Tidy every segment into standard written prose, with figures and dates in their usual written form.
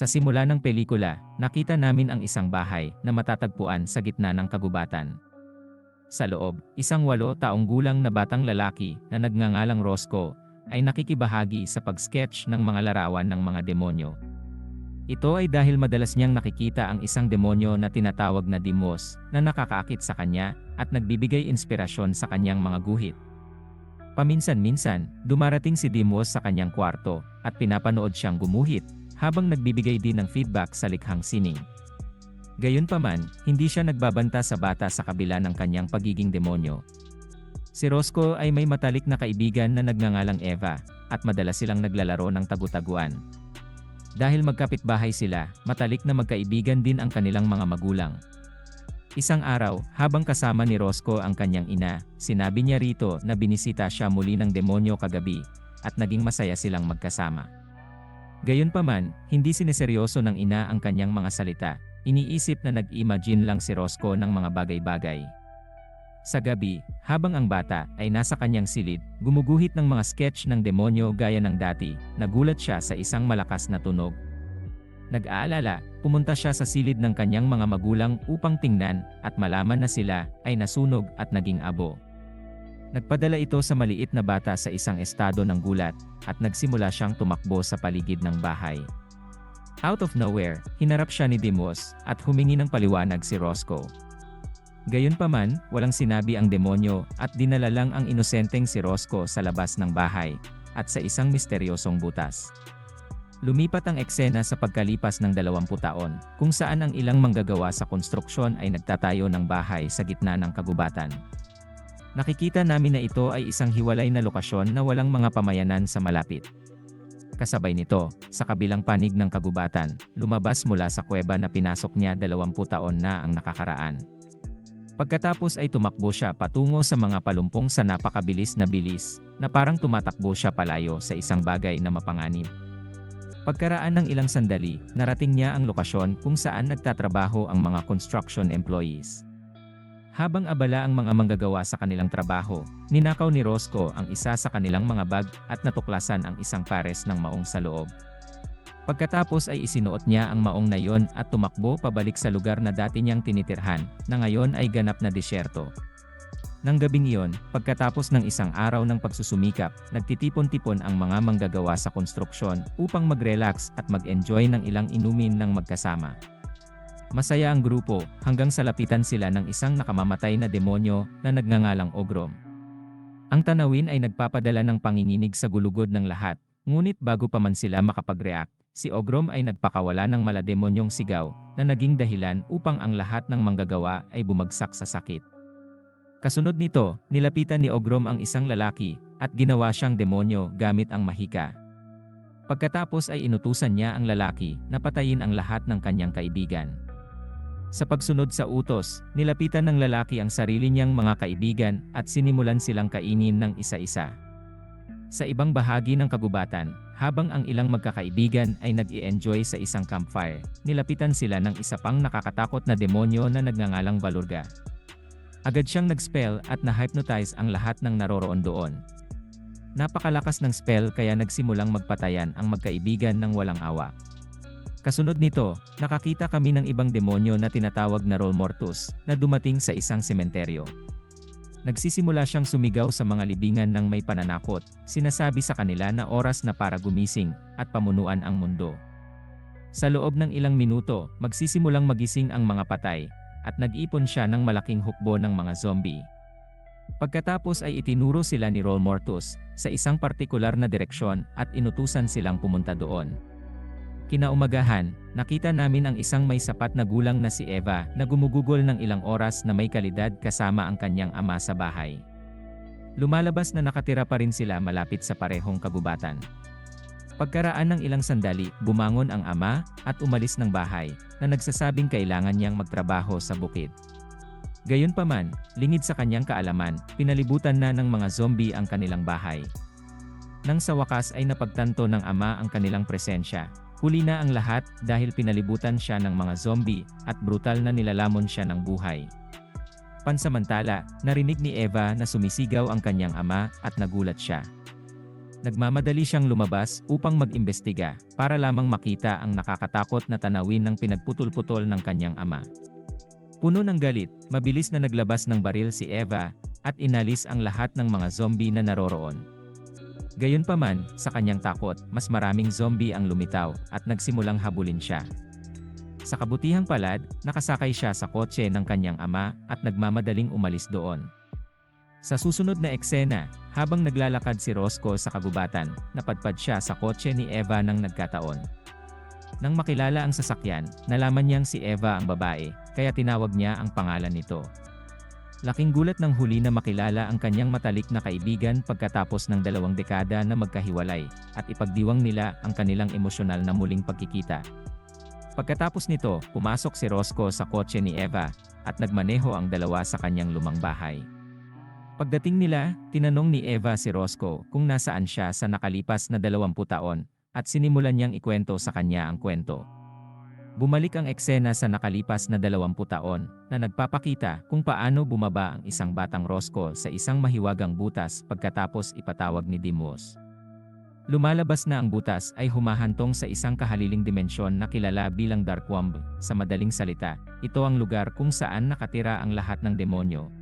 Sa simula ng pelikula, nakita namin ang isang bahay na matatagpuan sa gitna ng kagubatan. Sa loob, isang 8 taong gulang na batang lalaki na nagngangalang Roscoe ay nakikibahagi sa pag-sketch ng mga larawan ng mga demonyo. Ito ay dahil madalas niyang nakikita ang isang demonyo na tinatawag na Deimos na nakakaakit sa kanya at nagbibigay inspirasyon sa kanyang mga guhit. Paminsan-minsan, dumarating si Deimos sa kanyang kwarto at pinapanood siyang gumuhit habang nagbibigay din ng feedback sa likhang sining. Gayunpaman, hindi siya nagbabanta sa bata sa kabila ng kanyang pagiging demonyo. Si Roscoe ay may matalik na kaibigan na nagngangalang Eva at madalas silang naglalaro ng tagu-taguan. Dahil magkapitbahay sila, matalik na magkaibigan din ang kanilang mga magulang. Isang araw, habang kasama ni Roscoe ang kanyang ina, sinabi niya rito na binisita siya muli ng demonyo kagabi at naging masaya silang magkasama. Gayunpaman, hindi sineseryoso ng ina ang kanyang mga salita. Iniisip na nag-imagine lang si Roscoe ng mga bagay-bagay. Sa gabi, habang ang bata ay nasa kanyang silid, gumuguhit ng mga sketch ng demonyo gaya ng dati, nagulat siya sa isang malakas na tunog. Nag-aalala, pumunta siya sa silid ng kanyang mga magulang upang tingnan at malaman na sila ay nasunog at naging abo. Nagpadala ito sa maliit na bata sa isang estado ng gulat at nagsimula siyang tumakbo sa paligid ng bahay. Out of nowhere, hinarap siya ni Deimos at humingi ng paliwanag si Roscoe. Gayunpaman, walang sinabi ang demonyo at dinala lang ang inosenteng si Roscoe sa labas ng bahay at sa isang misteryosong butas. Lumipat ang eksena sa pagkalipas ng 20 taon, kung saan ang ilang manggagawa sa konstruksyon ay nagtatayo ng bahay sa gitna ng kagubatan. Nakikita namin na ito ay isang hiwalay na lokasyon na walang mga pamayanan sa malapit. Kasabay nito, sa kabilang panig ng kagubatan, lumabas mula sa kuweba na pinasok niya 20 taon na ang nakakaraan. Pagkatapos ay tumakbo siya patungo sa mga palumpong sa napakabilis na bilis, na parang tumatakbo siya palayo sa isang bagay na mapanganib. Pagkaraan ng ilang sandali, narating niya ang lokasyon kung saan nagtatrabaho ang mga construction employees. Habang abala ang mga manggagawa sa kanilang trabaho, ninakaw ni Roscoe ang isa sa kanilang mga bag at natuklasan ang isang pares ng maong sa loob. Pagkatapos ay isinuot niya ang maong na iyon at tumakbo pabalik sa lugar na dati niyang tinitirhan, na ngayon ay ganap na disyerto. Nang gabing iyon, pagkatapos ng isang araw ng pagsusumikap, nagtitipon-tipon ang mga manggagawa sa konstruksyon upang mag-relax at mag-enjoy ng ilang inumin ng magkasama. Masaya ang grupo hanggang sa lapitan sila ng isang nakamamatay na demonyo na nagngangalang Ogrom. Ang tanawin ay nagpapadala ng panginginig sa gulugod ng lahat, ngunit bago pa man sila makapag-react, si Ogrom ay nagpakawala ng malademonyong sigaw na naging dahilan upang ang lahat ng manggagawa ay bumagsak sa sakit. Kasunod nito, nilapitan ni Ogrom ang isang lalaki at ginawa siyang demonyo gamit ang mahika. Pagkatapos ay inutusan niya ang lalaki na patayin ang lahat ng kanyang kaibigan. Sa pagsunod sa utos, nilapitan ng lalaki ang sarili niyang mga kaibigan at sinimulan silang kainin ng isa-isa. Sa ibang bahagi ng kagubatan, habang ang ilang magkakaibigan ay nag-i-enjoy sa isang campfire, nilapitan sila ng isa pang nakakatakot na demonyo na nagngangalang Balurga. Agad siyang nag-spell at na-hypnotize ang lahat ng naroroon doon. Napakalakas ng spell kaya nagsimulang magpatayan ang magkaibigan ng walang awa. Kasunod nito, nakakita kami ng ibang demonyo na tinatawag na Rol Mortus na dumating sa isang sementeryo. Nagsisimula siyang sumigaw sa mga libingan ng may pananakot, sinasabi sa kanila na oras na para gumising at pamunuan ang mundo. Sa loob ng ilang minuto, magsisimulang magising ang mga patay at nag-ipon siya ng malaking hukbo ng mga zombie. Pagkatapos ay itinuro sila ni Rol Mortus sa isang partikular na direksyon at inutusan silang pumunta doon. Kinaumagahan, nakita namin ang isang may sapat na gulang na si Eva na gumugugol ng ilang oras na may kalidad kasama ang kanyang ama sa bahay. Lumalabas na nakatira pa rin sila malapit sa parehong kagubatan. Pagkaraan ng ilang sandali, bumangon ang ama at umalis ng bahay na nagsasabing kailangan niyang magtrabaho sa bukid. Gayunpaman, lingid sa kanyang kaalaman, pinalibutan na ng mga zombie ang kanilang bahay. Nang sa wakas ay napagtanto ng ama ang kanilang presensya, huli na ang lahat dahil pinalibutan siya ng mga zombie at brutal na nilalamon siya ng buhay. Pansamantala, narinig ni Eva na sumisigaw ang kanyang ama at nagulat siya. Nagmamadali siyang lumabas upang mag-imbestiga para lamang makita ang nakakatakot na tanawin ng pinagputol-putol ng kanyang ama. Puno ng galit, mabilis na naglabas ng baril si Eva at inalis ang lahat ng mga zombie na naroroon. Gayunpaman, sa kanyang takot, mas maraming zombie ang lumitaw at nagsimulang habulin siya. Sa kabutihang palad, nakasakay siya sa kotse ng kanyang ama at nagmamadaling umalis doon. Sa susunod na eksena, habang naglalakad si Roscoe sa kagubatan, napadpad siya sa kotse ni Eva nang nagkataon. Nang makilala ang sasakyan, nalaman niyang si Eva ang babae, kaya tinawag niya ang pangalan nito. Laking gulat ng huli na makilala ang kanyang matalik na kaibigan pagkatapos ng 2 dekada na magkahiwalay, at ipagdiwang nila ang kanilang emosyonal na muling pagkikita. Pagkatapos nito, pumasok si Roscoe sa kotse ni Eva, at nagmaneho ang dalawa sa kanyang lumang bahay. Pagdating nila, tinanong ni Eva si Roscoe kung nasaan siya sa nakalipas na 20 taon, at sinimulan niyang ikwento sa kanya ang kwento. Bumalik ang eksena sa nakalipas na 20 taon, na nagpapakita kung paano bumaba ang isang batang Roscoe sa isang mahiwagang butas pagkatapos ipatawag ni Deimos. Lumalabas na ang butas ay humahantong sa isang kahaliling dimensyon na kilala bilang Dark Womb. Sa madaling salita, ito ang lugar kung saan nakatira ang lahat ng demonyo.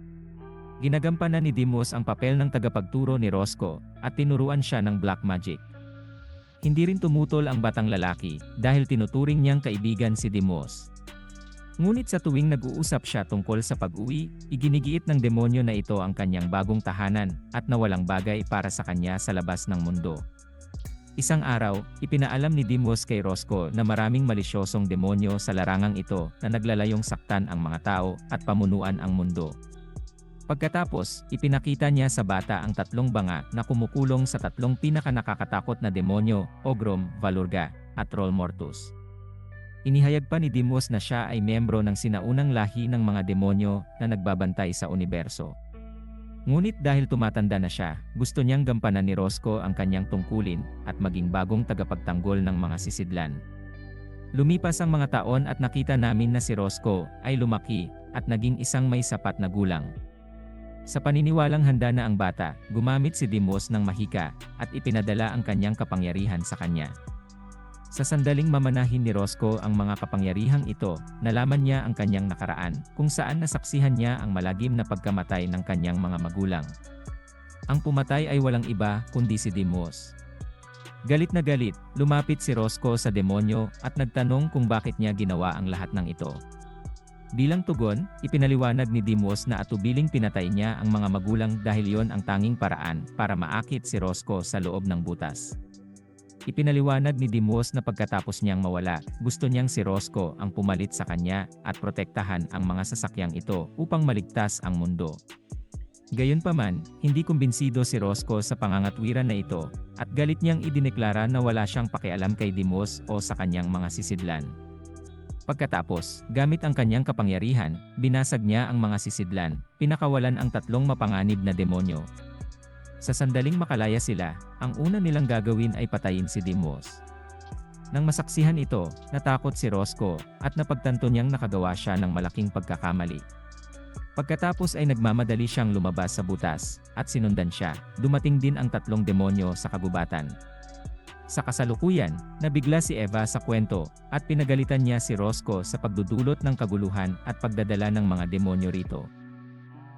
Ginagampanan ni Deimos ang papel ng tagapagturo ni Roscoe at tinuruan siya ng black magic. Hindi rin tumutol ang batang lalaki dahil tinuturing niyang kaibigan si Deimos. Ngunit sa tuwing nag-uusap siya tungkol sa pag-uwi, iginigiit ng demonyo na ito ang kanyang bagong tahanan at nawalang bagay para sa kanya sa labas ng mundo. Isang araw, ipinaalam ni Deimos kay Roscoe na maraming malisyosong demonyo sa larangang ito na naglalayong saktan ang mga tao at pamunuan ang mundo. Pagkatapos, ipinakita niya sa bata ang 3 banga na kumukulong sa 3 pinakanakakatakot na demonyo, Ogrom, Valurga, at Troll Mortus. Inihayag pa ni Deimos na siya ay miyembro ng sinaunang lahi ng mga demonyo na nagbabantay sa universo. Ngunit dahil tumatanda na siya, gusto niyang gampanan ni Roscoe ang kanyang tungkulin at maging bagong tagapagtanggol ng mga sisidlan. Lumipas ang mga taon at nakita namin na si Roscoe ay lumaki at naging isang may sapat na gulang. Sa paniniwalang handa na ang bata, gumamit si Deimos ng mahika at ipinadala ang kanyang kapangyarihan sa kanya. Sa sandaling mamanahin ni Roscoe ang mga kapangyarihang ito, nalaman niya ang kanyang nakaraan, kung saan nasaksihan niya ang malagim na pagkamatay ng kanyang mga magulang. Ang pumatay ay walang iba kundi si Deimos. Galit na galit, lumapit si Roscoe sa demonyo at nagtanong kung bakit niya ginawa ang lahat ng ito. Bilang tugon, ipinaliwanag ni Deimos na atubiling pinatay niya ang mga magulang dahil yon ang tanging paraan para maakit si Roscoe sa loob ng butas. Ipinaliwanag ni Deimos na pagkatapos niyang mawala, gusto niyang si Roscoe ang pumalit sa kanya at protektahan ang mga sasakyang ito upang maligtas ang mundo. Gayunpaman, hindi kumbinsido si Roscoe sa pangangatwiran na ito, at galit niyang idineklara na wala siyang pakialam kay Deimos o sa kanyang mga sisidlan. Pagkatapos, gamit ang kanyang kapangyarihan, binasag niya ang mga sisidlan, pinakawalan ang 3 mapanganib na demonyo. Sa sandaling makalaya sila, ang una nilang gagawin ay patayin si Deimos. Nang masaksihan ito, natakot si Roscoe, at napagtanto niyang nakagawa siya ng malaking pagkakamali. Pagkatapos ay nagmamadali siyang lumabas sa butas, at sinundan siya. Dumating din ang 3 demonyo sa kagubatan. Sa kasalukuyan, nabigla si Eva sa kwento, at pinagalitan niya si Roscoe sa pagdudulot ng kaguluhan at pagdadala ng mga demonyo rito.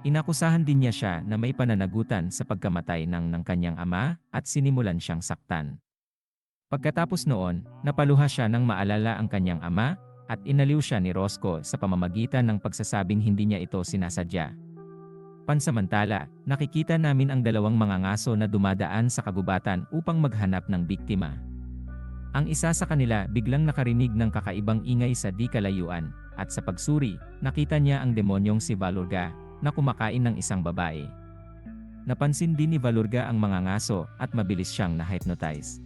Inakusahan din niya siya na may pananagutan sa pagkamatay ng kanyang ama, at sinimulan siyang saktan. Pagkatapos noon, napaluha siya nang maalala ang kanyang ama, at inaliw siya ni Roscoe sa pamamagitan ng pagsasabing hindi niya ito sinasadya. Pansamantala, nakikita namin ang 2 mangangaso na dumadaan sa kagubatan upang maghanap ng biktima. Ang isa sa kanila biglang nakarinig ng kakaibang ingay sa di kalayuan, at sa pagsuri, nakita niya ang demonyong si Valurga, na kumakain ng isang babae. Napansin din ni Valurga ang mangangaso at mabilis siyang na-hypnotize.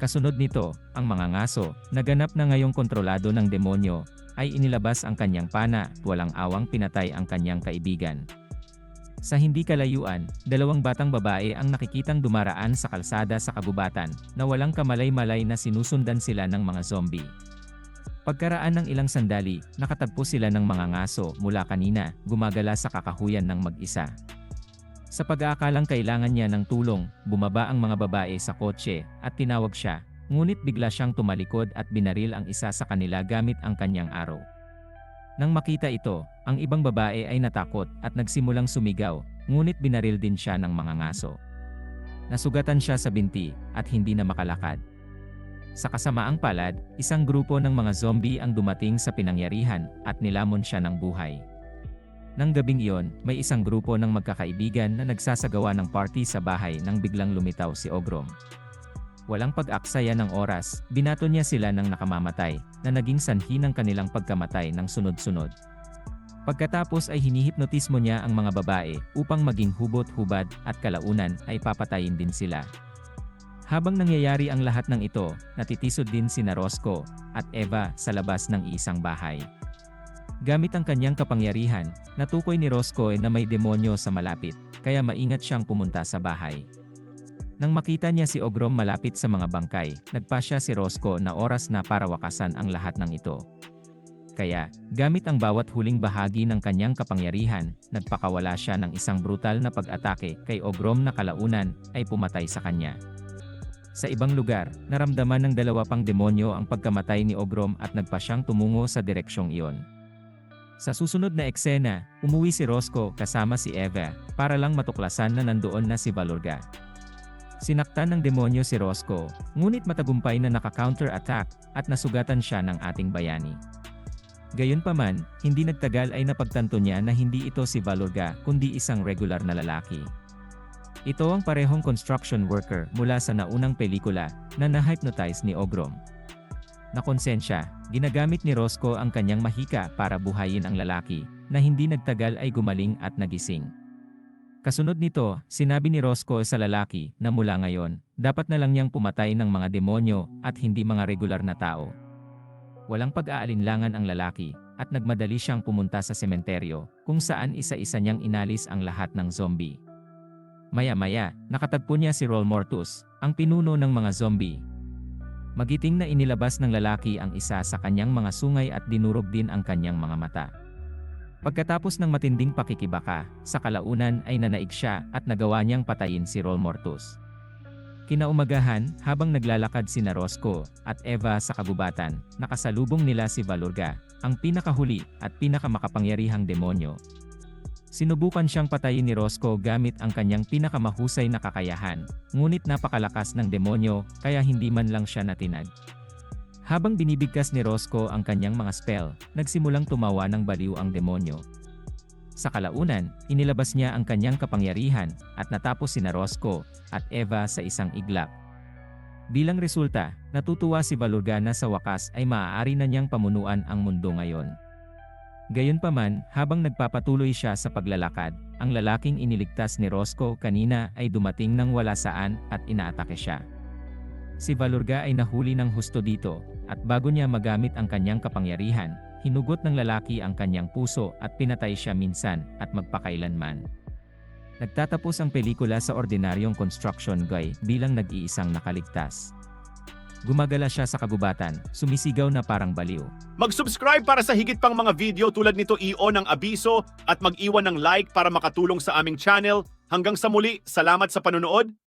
Kasunod nito, ang mangangaso, na ganap na ngayong kontrolado ng demonyo, ay inilabas ang kanyang pana at walang awang pinatay ang kanyang kaibigan. Sa hindi kalayuan, 2 batang babae ang nakikitang dumaraan sa kalsada sa kagubatan, na walang kamalay-malay na sinusundan sila ng mga zombie. Pagkaraan ng ilang sandali, nakatagpo sila ng mga ngaso mula kanina, gumagala sa kakahuyan ng mag-isa. Sa pag-aakalang kailangan niya ng tulong, bumaba ang mga babae sa kotse at tinawag siya, ngunit bigla siyang tumalikod at binaril ang isa sa kanila gamit ang kanyang araw. Nang makita ito, ang ibang babae ay natakot at nagsimulang sumigaw, ngunit binaril din siya ng mga ngaso. Nasugatan siya sa binti at hindi na makalakad. Sa kasamaang palad, isang grupo ng mga zombie ang dumating sa pinangyarihan at nilamon siya ng buhay. Nang gabing iyon, may isang grupo ng magkakaibigan na nagsasagawa ng party sa bahay nang biglang lumitaw si Ogrom. Walang pag-aksaya ng oras, binato niya sila ng nakamamatay, na naging sanhi ng kanilang pagkamatay ng sunod-sunod. Pagkatapos ay hinihipnotismo niya ang mga babae upang maging hubot-hubad at kalaunan ay papatayin din sila. Habang nangyayari ang lahat ng ito, natitisod din sina Roscoe at Eva sa labas ng isang bahay. Gamit ang kanyang kapangyarihan, natukoy ni Roscoe na may demonyo sa malapit, kaya maingat siyang pumunta sa bahay. Nang makita niya si Ogrom malapit sa mga bangkay, nagpasya si Roscoe na oras na para wakasan ang lahat ng ito. Kaya, gamit ang bawat huling bahagi ng kanyang kapangyarihan, nagpakawala siya ng isang brutal na pag-atake kay Ogrom na kalaunan ay pumatay sa kanya. Sa ibang lugar, naramdaman ng dalawa pang demonyo ang pagkamatay ni Ogrom at nagpa siyang tumungo sa direksyong iyon. Sa susunod na eksena, umuwi si Roscoe kasama si Eva para lang matuklasan na nandoon na si Valorga. Sinaktan ng demonyo si Roscoe, ngunit matagumpay na naka-counter-attack at nasugatan siya ng ating bayani. Gayunpaman, hindi nagtagal ay napagtanto niya na hindi ito si Valorga kundi isang regular na lalaki. Ito ang parehong construction worker mula sa naunang pelikula na na-hypnotize ni Ogrom. Nakonsensya, ginagamit ni Roscoe ang kanyang mahika para buhayin ang lalaki, na hindi nagtagal ay gumaling at nagising. Kasunod nito, sinabi ni Roscoe sa lalaki na mula ngayon, dapat na lang niyang pumatay ng mga demonyo at hindi mga regular na tao. Walang pag-aalinlangan ang lalaki, at nagmadali siyang pumunta sa sementeryo, kung saan isa-isa niyang inalis ang lahat ng zombie. Maya-maya, nakatagpo niya si Rol Mortus, ang pinuno ng mga zombie. Magiting na inilabas ng lalaki ang isa sa kanyang mga sungay at dinurog din ang kanyang mga mata. Pagkatapos ng matinding pakikibaka, sa kalaunan ay nanaig siya at nagawa niyang patayin si Rol Mortus. Kinaumagahan, habang naglalakad sina Roscoe at Eva sa kagubatan, nakasalubong nila si Valorga, ang pinakahuli at pinakamakapangyarihang demonyo. Sinubukan siyang patayin ni Roscoe gamit ang kanyang pinakamahusay na kakayahan, ngunit napakalakas ng demonyo kaya hindi man lang siya natinag. Habang binibigkas ni Roscoe ang kanyang mga spell, nagsimulang tumawa ng baliw ang demonyo. Sa kalaunan, inilabas niya ang kanyang kapangyarihan at natapos sina Roscoe at Eva sa isang iglap. Bilang resulta, natutuwa si Valorga na sa wakas ay maaari na niyang pamunuan ang mundo ngayon. Gayunpaman, habang nagpapatuloy siya sa paglalakad, ang lalaking iniligtas ni Roscoe kanina ay dumating ng wala saan at inaatake siya. Si Valorga ay nahuli ng husto dito, at bago niya magamit ang kanyang kapangyarihan, hinugot ng lalaki ang kanyang puso at pinatay siya minsan at magpakailanman. Nagtatapos ang pelikula sa ordinaryong construction guy bilang nag-iisang nakaligtas. Gumagala siya sa kagubatan, sumisigaw na parang baliw. Mag-subscribe para sa higit pang mga video tulad nito, i-on ang abiso at mag-iwan ng like para makatulong sa aming channel. Hanggang sa muli, salamat sa panonood.